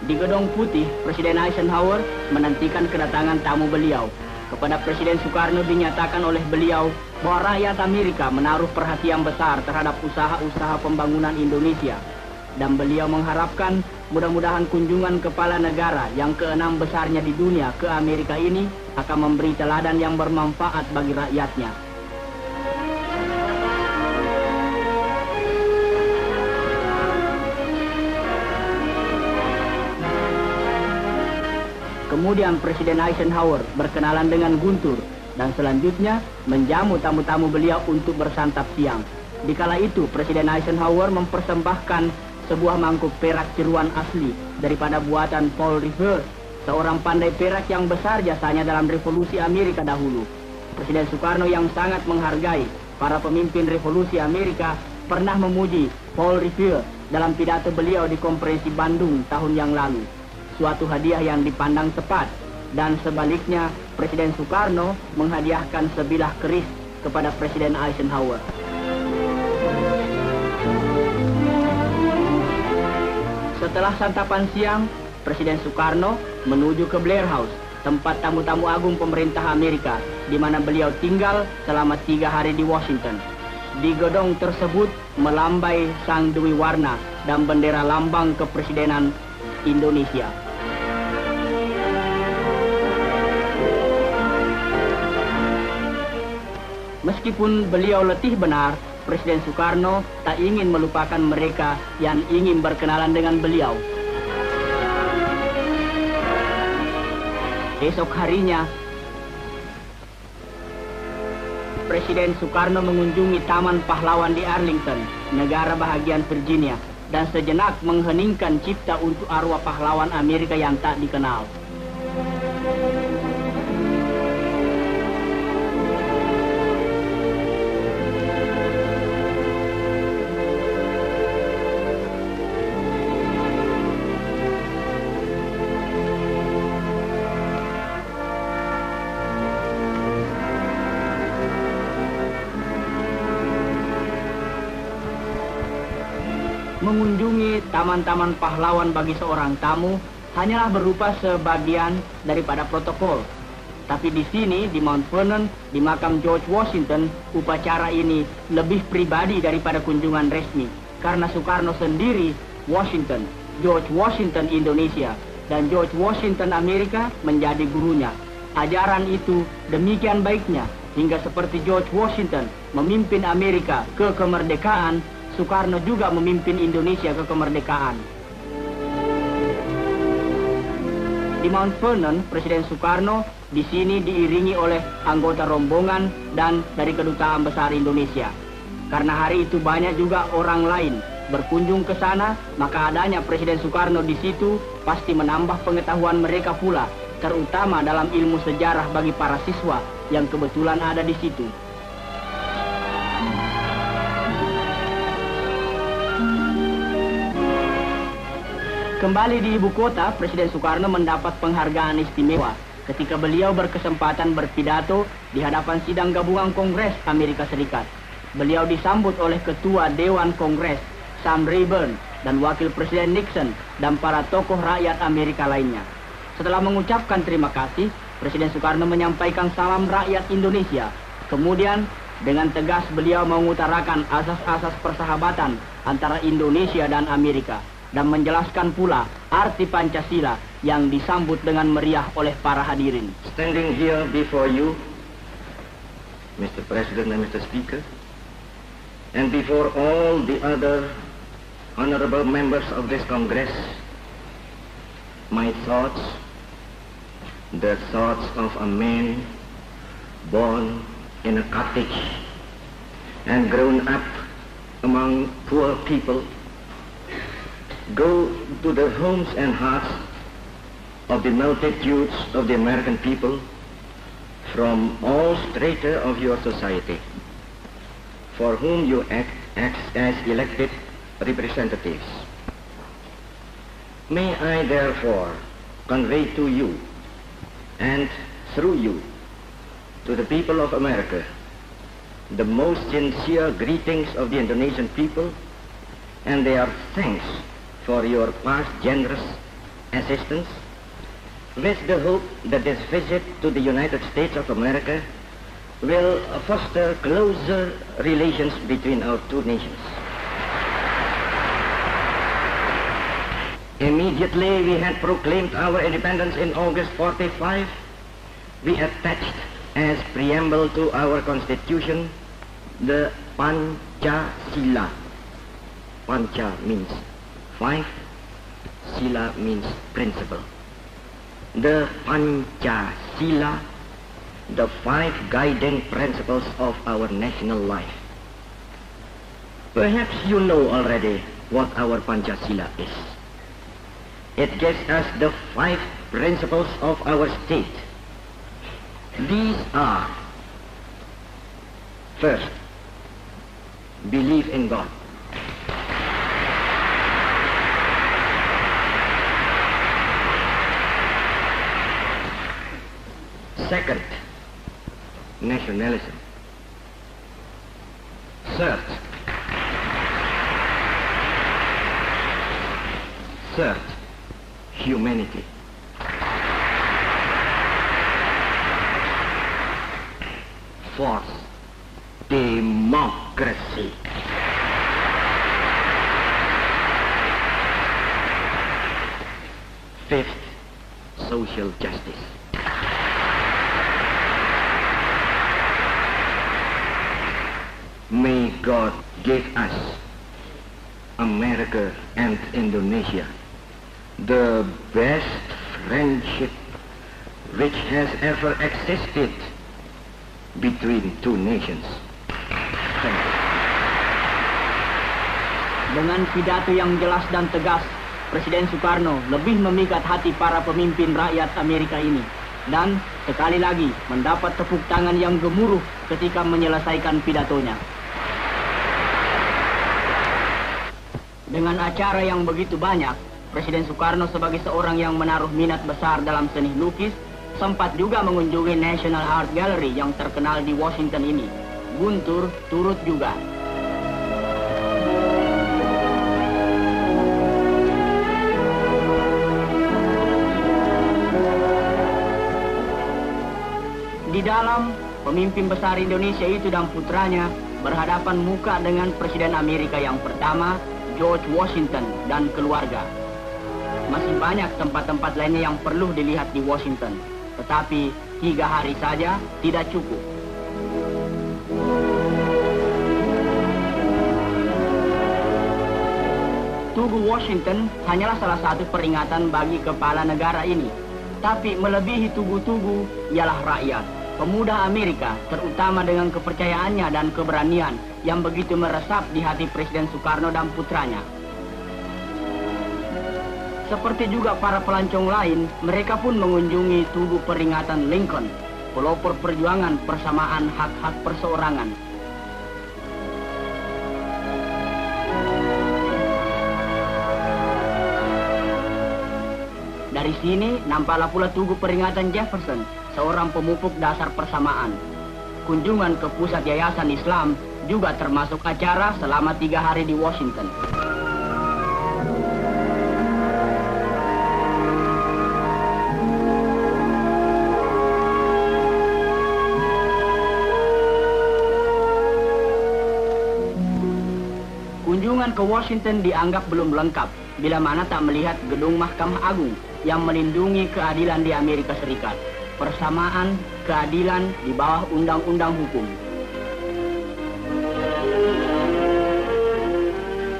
Di Gedung Putih, Presiden Eisenhower menantikan kedatangan tamu beliau. Kepada Presiden Soekarno dinyatakan oleh beliau bahwa rakyat Amerika menaruh perhatian besar terhadap usaha-usaha pembangunan Indonesia. Dan beliau mengharapkan mudah-mudahan kunjungan kepala negara yang ke-6 besarnya di dunia ke Amerika ini akan memberi teladan yang bermanfaat bagi rakyatnya. Kemudian Presiden Eisenhower berkenalan dengan Guntur dan selanjutnya menjamu tamu-tamu beliau untuk bersantap siang. Dikala itu Presiden Eisenhower mempersembahkan sebuah mangkuk perak tiruan asli daripada buatan Paul Revere, seorang pandai perak yang besar jasanya dalam revolusi Amerika dahulu. Presiden Soekarno yang sangat menghargai para pemimpin revolusi Amerika pernah memuji Paul Revere dalam pidato beliau di konferensi Bandung tahun yang lalu. Suatu hadiah yang dipandang tepat, dan sebaliknya Presiden Soekarno menghadiahkan sebilah keris kepada Presiden Eisenhower. Setelah santapan siang, Presiden Soekarno menuju ke Blair House, tempat tamu-tamu agung pemerintah Amerika, di mana beliau tinggal selama 3 hari di Washington. Di gedung tersebut melambai sang Dewi Warna dan bendera lambang kepresidenan Indonesia. Meskipun beliau letih benar, Presiden Soekarno tak ingin melupakan mereka yang ingin berkenalan dengan beliau. Esok harinya, Presiden Soekarno mengunjungi Taman Pahlawan di Arlington, negara bahagian Virginia, dan sejenak mengheningkan cipta untuk arwah pahlawan Amerika yang tak dikenal. Mengunjungi taman-taman pahlawan bagi seorang tamu hanyalah berupa sebagian daripada protokol. Tapi di sini, di Mount Vernon, di makam George Washington, upacara ini lebih pribadi daripada kunjungan resmi. Karena Soekarno sendiri, Washington, George Washington Indonesia, dan George Washington Amerika menjadi gurunya. Ajaran itu demikian baiknya, hingga seperti George Washington memimpin Amerika ke kemerdekaan, Soekarno juga memimpin Indonesia ke kemerdekaan. Di Mount Vernon, Presiden Soekarno di sini diiringi oleh anggota rombongan dan dari Kedutaan Besar Indonesia. Karena hari itu banyak juga orang lain berkunjung ke sana, maka adanya Presiden Soekarno di situ pasti menambah pengetahuan mereka pula, terutama dalam ilmu sejarah bagi para siswa yang kebetulan ada di situ. Kembali di ibu kota, Presiden Soekarno mendapat penghargaan istimewa ketika beliau berkesempatan berpidato di hadapan sidang gabungan Kongres Amerika Serikat. Beliau disambut oleh Ketua Dewan Kongres, Sam Rayburn, dan Wakil Presiden Nixon, dan para tokoh rakyat Amerika lainnya. Setelah mengucapkan terima kasih, Presiden Soekarno menyampaikan salam rakyat Indonesia. Kemudian, dengan tegas beliau mengutarakan asas-asas persahabatan antara Indonesia dan Amerika, dan menjelaskan pula arti Pancasila yang disambut dengan meriah oleh para hadirin. Standing here before you, Mr. President and Mr. Speaker, and before all the other honorable members of this Congress, my thoughts, the thoughts of a man born in a cottage and grown up among poor people, go to the homes and hearts of the multitudes of the American people from all strata of your society, for whom you act as elected representatives. May I therefore convey to you and through you to the people of America the most sincere greetings of the Indonesian people and their thanks for your past generous assistance, with the hope that this visit to the United States of America will foster closer relations between our two nations. Immediately we had proclaimed our independence in August 45, we attached as preamble to our constitution the Pancasila. Pancha means 5, Sila means principle. The Pancasila, the 5 guiding principles of our national life. Perhaps you know already what our Pancasila is. It gives us the 5 principles of our state. These are: first, believe in God. Second, nationalism. Third, humanity. Fourth, democracy. Fifth, social justice. May God give us, America and Indonesia, the best friendship which has ever existed between two nations. Thank you. Dengan pidato yang jelas dan tegas, Presiden Soekarno lebih memikat hati para pemimpin rakyat Amerika ini. Dan sekali lagi mendapat tepuk tangan yang gemuruh ketika menyelesaikan pidatonya. Dengan acara yang begitu banyak, Presiden Soekarno sebagai seorang yang menaruh minat besar dalam seni lukis, sempat juga mengunjungi National Art Gallery yang terkenal di Washington ini. Guntur turut juga. Di dalam, pemimpin besar Indonesia itu dan putranya berhadapan muka dengan Presiden Amerika yang pertama, George Washington, dan keluarga. Masih banyak tempat-tempat lainnya yang perlu dilihat di Washington, tetapi 3 hari saja tidak cukup. Tugu Washington hanyalah salah satu peringatan bagi kepala negara ini. Tapi melebihi tugu-tugu ialah rakyat. Pemuda Amerika, terutama dengan kepercayaannya dan keberanian yang begitu meresap di hati Presiden Soekarno dan putranya. Seperti juga para pelancong lain, mereka pun mengunjungi tugu peringatan Lincoln, pelopor perjuangan persamaan hak-hak perseorangan. Dari sini nampaklah pula tugu peringatan Jefferson, seorang pemupuk dasar persamaan. Kunjungan ke pusat Yayasan Islam juga termasuk acara selama 3 hari di Washington. Kunjungan ke Washington dianggap belum lengkap bila mana tak melihat gedung Mahkamah Agung yang melindungi keadilan di Amerika Serikat. Persamaan, keadilan di bawah undang-undang hukum.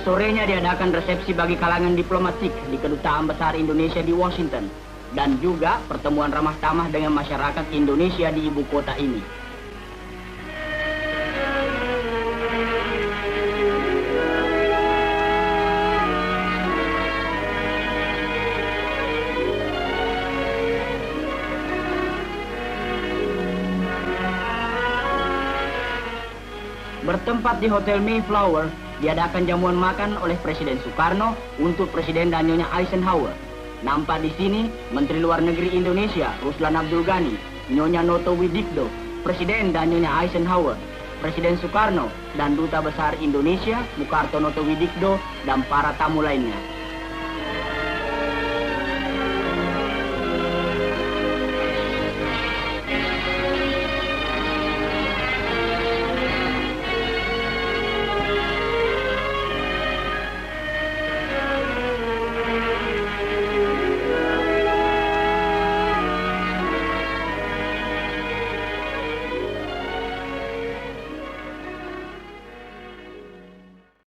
Sorenya diadakan resepsi bagi kalangan diplomatik di Kedutaan Besar Indonesia di Washington. Dan juga pertemuan ramah tamah dengan masyarakat Indonesia di ibu kota ini. Bertempat di Hotel Mayflower, diadakan jamuan makan oleh Presiden Soekarno untuk Presiden dan Nyonya Eisenhower. Nampak di sini Menteri Luar Negeri Indonesia, Ruslan Abdul Ghani, Nyonya Noto Widikdo, Presiden dan Nyonya Eisenhower, Presiden Soekarno, dan Duta Besar Indonesia, Mukarto Noto Widikdo, dan para tamu lainnya.